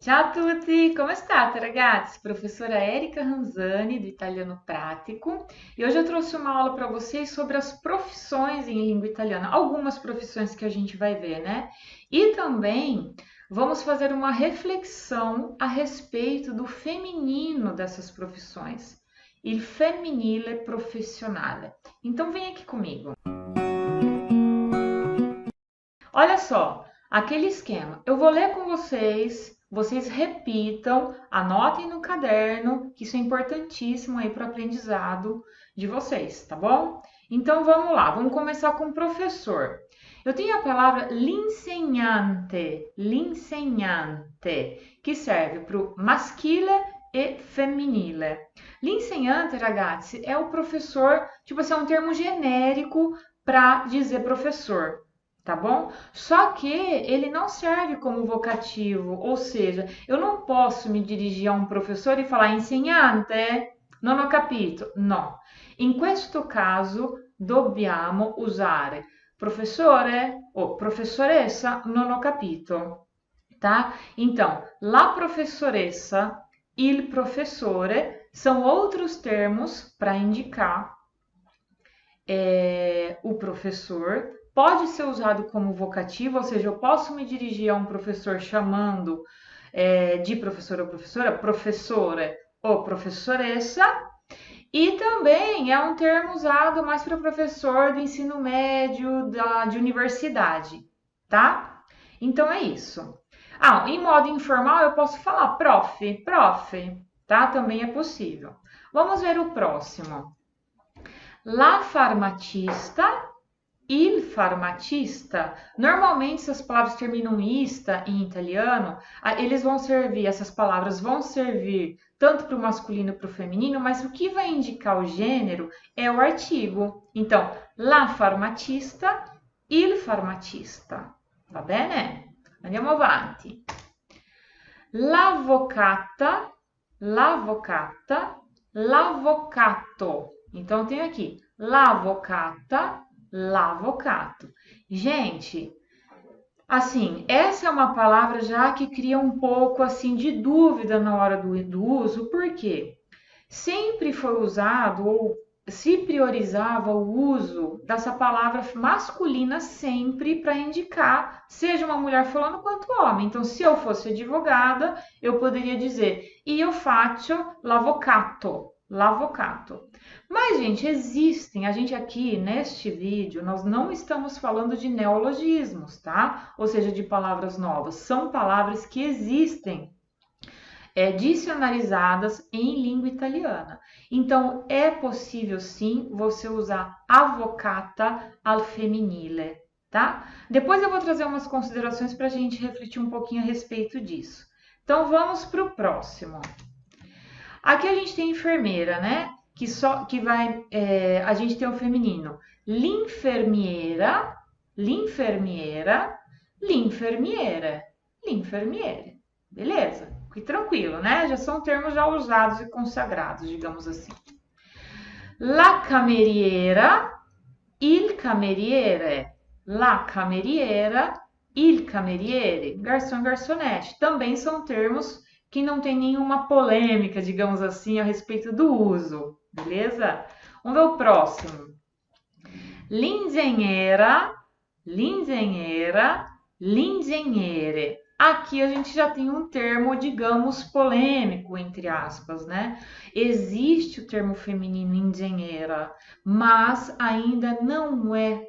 Ciao a tutti, come state ragazzi? Professora Erika Ranzani do Italiano Prático e hoje eu trouxe uma aula para vocês sobre as profissões em língua italiana, algumas profissões que a gente vai ver, né? E também vamos fazer uma reflexão a respeito do feminino dessas profissões, il femminile professionale. Então vem aqui comigo. Olha só, aquele esquema. Eu vou ler com vocês, vocês repitam, anotem no caderno, que isso é importantíssimo aí para o aprendizado de vocês, tá bom? Então vamos lá, vamos começar com o professor. Eu tenho a palavra l'insegnante, que serve para o maschile e femminile. L'insegnante, ragazzi, é o professor, tipo assim, é um termo genérico para dizer professor, tá bom? Só que ele não serve como vocativo, ou seja, eu não posso me dirigir a um professor e falar insegnante, non ho capito. No. In questo caso dobbiamo usare professore o professoressa, non ho capito, tá? Então, la professoressa, il professore são outros termos para indicar o professor. Pode ser usado como vocativo, ou seja, eu posso me dirigir a um professor chamando de professor ou professora, professora ou professoressa. E também é um termo usado mais para professor do ensino médio, de universidade, tá? Então é isso. Ah, em modo informal eu posso falar prof, tá? Também é possível. Vamos ver o próximo. La farmacista, il farmacista. Normalmente essas palavras terminam ista em italiano, essas palavras vão servir tanto para o masculino e para o feminino, mas o que vai indicar o gênero é o artigo. Então, la farmacista, il farmacista. Va bene? Andiamo avanti. L'avvocata, l'avvocata, l'avvocato. Então, eu tenho aqui l'avvocata, l'avvocato. Gente, assim, essa é uma palavra já que cria um pouco assim de dúvida na hora do uso, porque sempre foi usado ou se priorizava o uso dessa palavra masculina sempre para indicar, seja uma mulher falando quanto homem. Então, se eu fosse advogada, eu poderia dizer io faccio l'avvocato, l'avvocato. Mas, gente, a gente aqui neste vídeo, nós não estamos falando de neologismos, tá? Ou seja, de palavras novas. São palavras que existem dicionarizadas em língua italiana. Então, é possível sim você usar avvocata al femminile, tá? Depois eu vou trazer umas considerações para a gente refletir um pouquinho a respeito disso. Então, vamos para o próximo. Aqui a gente tem enfermeira, né? A gente tem o feminino. L'infermiera, l'infermiera, l'infermiere, l'infermiere. Beleza? Que tranquilo, né? Já são termos já usados e consagrados, digamos assim. La cameriera, il cameriere, la cameriera, il cameriere, garçom, garçonete. Também são termos que não tem nenhuma polêmica, digamos assim, a respeito do uso, beleza? Vamos ver o próximo. L'ingegnera, l'ingegnera, l'ingegnere. Aqui a gente já tem um termo, digamos, polêmico, entre aspas, né? Existe o termo feminino engenheira, mas ainda não é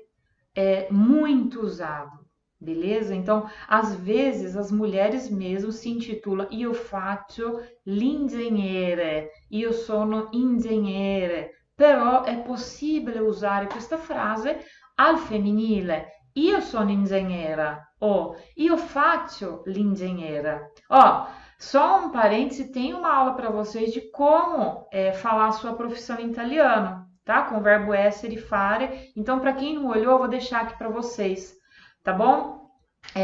muito usado, beleza? Então, às vezes, as mulheres mesmo se intitulam io faccio l'ingegnere, io sono ingegnere, però è possibile usare questa frase al femminile. Io sono ingegnera ou io faccio l'ingegnera. Ó, só um parêntese, tem uma aula para vocês de como falar a sua profissão em italiano, tá? Com o verbo essere e fare. Então, para quem não olhou, eu vou deixar aqui para vocês, tá bom?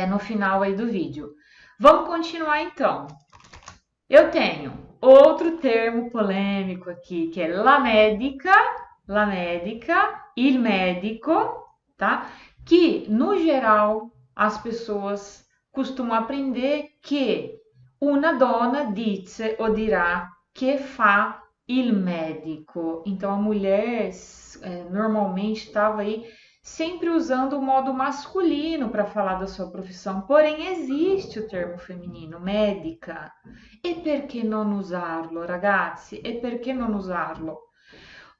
No final aí do vídeo. Vamos continuar então. Eu tenho outro termo polêmico aqui, que é la medica, il medico, tá? Que, no geral, as pessoas costumam aprender que Una donna dice ou dirá que fa il médico. Então a mulher normalmente estava aí sempre usando o modo masculino para falar da sua profissão, porém existe o termo feminino, médica. E perché non usarlo, ragazzi? E perché non usarlo?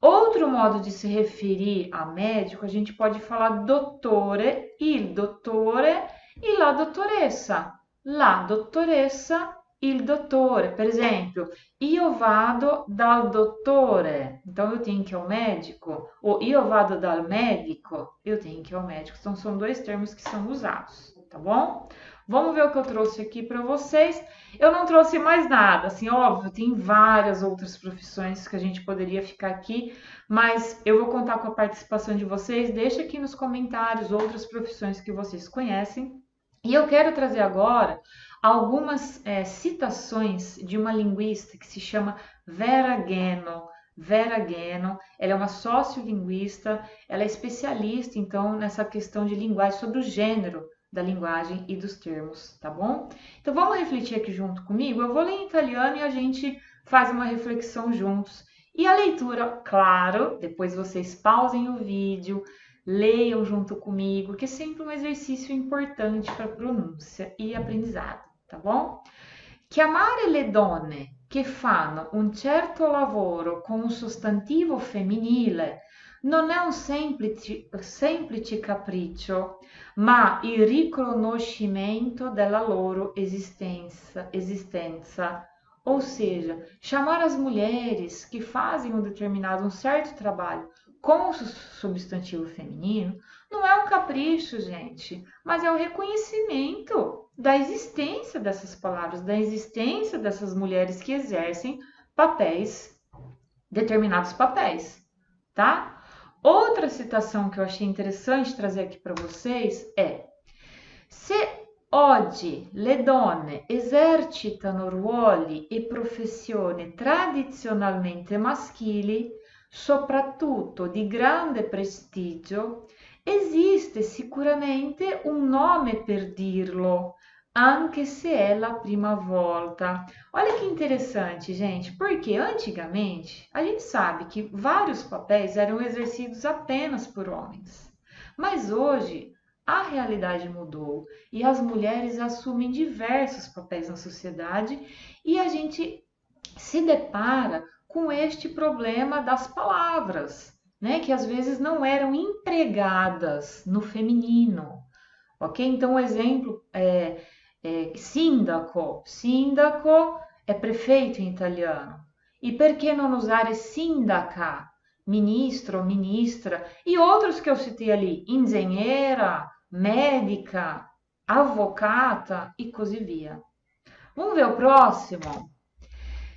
Outro modo de se referir a médico, a gente pode falar dottore, il dottore e la dottoressa. La dottoressa, il dottore. Per esempio, io vado dal dottore, então eu tenho que ir ao médico. Ou io vado dal medico, eu tenho que ir ao médico. Então são dois termos que são usados, tá bom? Vamos ver o que eu trouxe aqui para vocês. Eu não trouxe mais nada, assim, óbvio, tem várias outras profissões que a gente poderia ficar aqui, mas eu vou contar com a participação de vocês. Deixa aqui nos comentários outras profissões que vocês conhecem. E eu quero trazer agora algumas citações de uma linguista que se chama Vera Geno. Vera Geno, ela é uma sociolinguista, ela é especialista, então, nessa questão de linguagem, sobre o gênero da linguagem e dos termos, tá bom? Então vamos refletir aqui junto comigo. Eu vou ler em italiano e a gente faz uma reflexão juntos. E a leitura, claro, depois vocês pausem o vídeo, leiam junto comigo, que é sempre um exercício importante para pronúncia e aprendizado, tá bom? Chiamare le donne che fanno un certo lavoro con un sostantivo femminile non è un semplice capriccio, ma il riconoscimento della loro existência. Ou seja, chamar as mulheres que fazem um certo trabalho com o substantivo feminino não é um capricho, gente, mas é o reconhecimento da existência dessas palavras, da existência dessas mulheres que exercem determinados papéis, tá? Outra citação que eu achei interessante trazer aqui para vocês é: se oggi le donne esercitano ruoli e professioni tradizionalmente maschili, soprattutto di grande prestigio, esiste sicuramente un nome per dirlo, anche se é la prima volta. Olha que interessante, gente, porque antigamente a gente sabe que vários papéis eram exercidos apenas por homens, mas hoje a realidade mudou e as mulheres assumem diversos papéis na sociedade e a gente se depara com este problema das palavras, né, que às vezes não eram empregadas no feminino, ok? Então, o exemplo é sindaco. Sindaco é prefeito em italiano. E per que não usare sindaca? Ministro, ministra. E outros que eu citei ali, engenheira, médica, avvocata e così via. Vamos ver o próximo?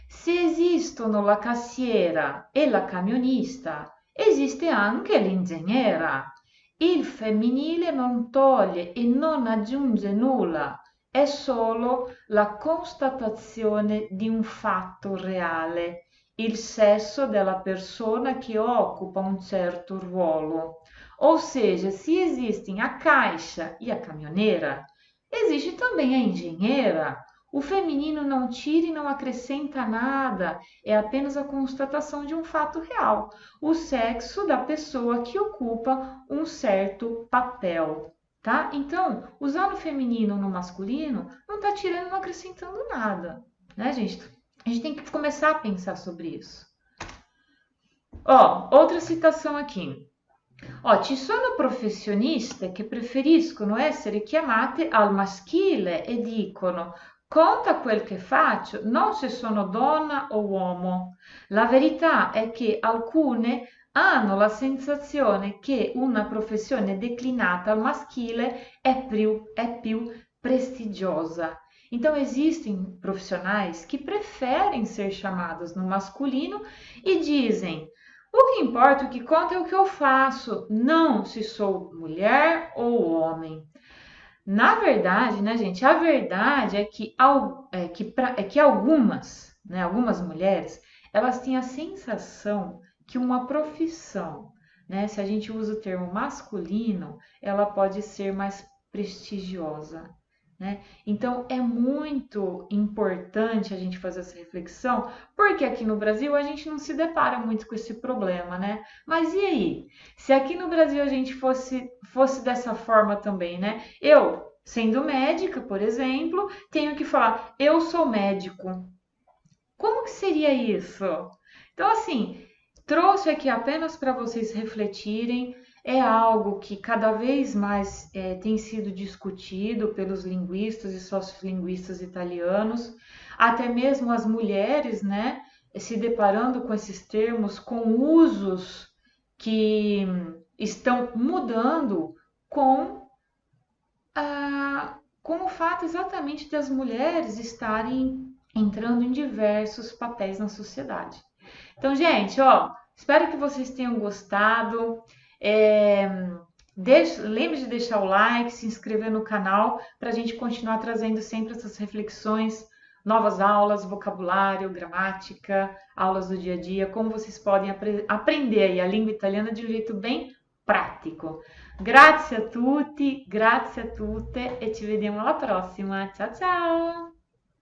Se esistono la cassiera e la camionista, esiste anche l'ingegnera. Il femminile non toglie e non aggiunge nulla, è solo la constatazione di un fatto reale, il sesso della persona che occupa um certo ruolo. Ou seja, se existem a caixa e a caminhoneira, existe também a engenheira. O feminino não tira e não acrescenta nada, é apenas a constatação de um fato real, o sexo da pessoa que ocupa um certo papel, tá? Então, usar no feminino ou no masculino não está tirando e não acrescentando nada, né, gente? A gente tem que começar a pensar sobre isso. Ó, outra citação aqui. Ó, ci sono professioniste che preferiscono essere chiamate al maschile e dicono: conta quel che faccio, non se sono donna o uomo. La verità è che alcune hanno la sensazione che una professione declinata al maschile è più prestigiosa. Então, existem profissionais que preferem ser chamados no masculino e dizem: o que importa, o que conta é o que eu faço, não se sou mulher ou homem. Na verdade, né, gente, a verdade é que algumas, né, algumas mulheres, elas têm a sensação que uma profissão, né, se a gente usa o termo masculino, ela pode ser mais prestigiosa, né? Então é muito importante a gente fazer essa reflexão, porque aqui no Brasil a gente não se depara muito com esse problema, né? Mas e aí? Se aqui no Brasil a gente fosse dessa forma também, né? Eu, sendo médica, por exemplo, tenho que falar, eu sou médico. Como que seria isso? Então, assim, trouxe aqui apenas para vocês refletirem. É algo que cada vez mais tem sido discutido pelos linguistas e sociolinguistas italianos, até mesmo as mulheres, né, se deparando com esses termos, com usos que estão mudando com com o fato exatamente das mulheres estarem entrando em diversos papéis na sociedade. Então, gente, ó, espero que vocês tenham gostado. É, lembre de deixar o like, se inscrever no canal para a gente continuar trazendo sempre essas reflexões, novas aulas, vocabulário, gramática, aulas do dia a dia, como vocês podem aprender aí a língua italiana de um jeito bem pratico. Grazie a tutti, grazie a tutte e ci vediamo alla prossima. Ciao ciao!